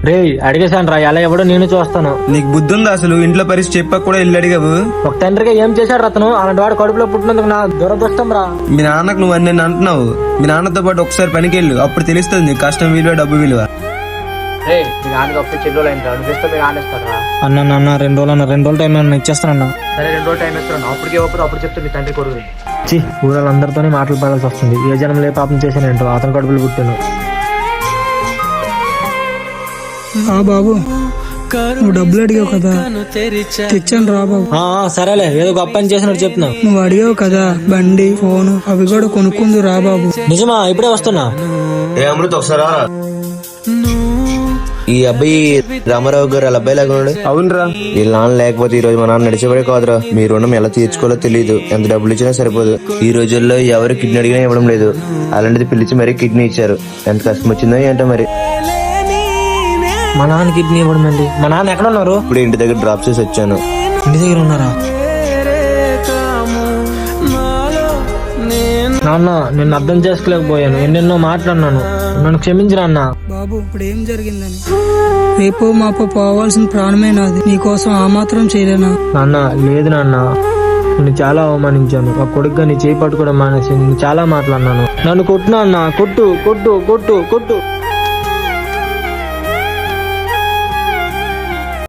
రే అడిగేశాను రా, ఎలా ఎవడో నేను చూస్తాను. నీకు బుద్ధి ఉందా అసలు? ఇంట్లో పరిస్థితి చెప్పక కూడా ఇల్లు అడిగావు. ఒక తండ్రిగా ఏం చేశాడు అతను? అలాంటి వాడు కడుపులో పుట్టినందుకు నా దురదృష్టం రా. మీ నాన్నకు నువ్వు అన్నీ అంటున్నావు. మీ నాన్నతో పాటు ఒకసారి పనికి వెళ్ళు, అప్పుడు తెలుస్తుంది నీకు కష్టం విలువ, డబ్బు విలువ. అన్న నాన్న 2 రోజులు టైం ఇచ్చేస్తానన్నా. సరే 2 రోజులు టైం ఇస్తాను. అప్పుడు చెప్తే మీ తండ్రి కొడుకు ఊళ్ళందరితోనే మాటలు పడాల్సి వస్తుంది. ఏ జనంలో పాపం చేశానంటో అతని కడుపులు పుట్టాను. బాబు నువ్వు డబ్బులు అడిగావు కదా, తెచ్చాను రా బాబు. సరేలే, ఏదో గొప్ప పని చేసినట్టు చెప్తున్నావు. నువ్వు అడిగావు కదా బండి, ఫోను అవి కూడా కొనుక్కుందు రా బాబు. నిజమా? ఇప్పుడే వస్తున్నా. ఏ అమృత ఒకసారి ఈ అబ్బాయి రామారావు గారు వాళ్ళ అబ్బాయి లాగా ఉన్నాడు. అవునరా, వీళ్ళ నాన్న లేకపోతే ఈ రోజు మా నాన్న నడిచేవాడే కాదురా. మీ రుణం ఎలా తీర్చుకోవాలో తెలియదు. ఎంత డబ్బులు ఇచ్చినా సరిపోదు. ఈ రోజుల్లో ఎవరు కిడ్నీ అడిగినా ఇవ్వడం లేదు. అలాంటిది పిలిచి మరీ కిడ్నీ ఇచ్చారు. ఎంత కష్టం వచ్చిందో ఏంటో మరి. మా నాన్న కిడ్నీ ఇవ్వడం అండి. మా నాన్న ఎక్కడ ఉన్నారు? ఇప్పుడు ఇంటి దగ్గర డ్రాప్ చేసి వచ్చాను. ఇంటి దగ్గర ఉన్నారా? నాన్న నేను అర్థం చేసుకోలేకపోయాను. ఎన్నెన్నో మాట్లాడినాను, నన్ను క్షమించిన అన్న. బాబు ఇప్పుడు ఏం జరిగిందని? రేపు మాపో పోవాల్సిన ప్రాణమే నాది, నీకోసం ఆ మాత్రం చేయలేనా? నాన్న లేదు నాన్న, నేను చాలా అవమానించాను. ఆ కొడుకుగా నీ చేయి పట్టుకోవడం మానేసి నేను చాలా మాట్లాడినాను. నన్ను కొట్టు నాన్న, కొట్టు కొట్టు కొట్టు కొట్టు.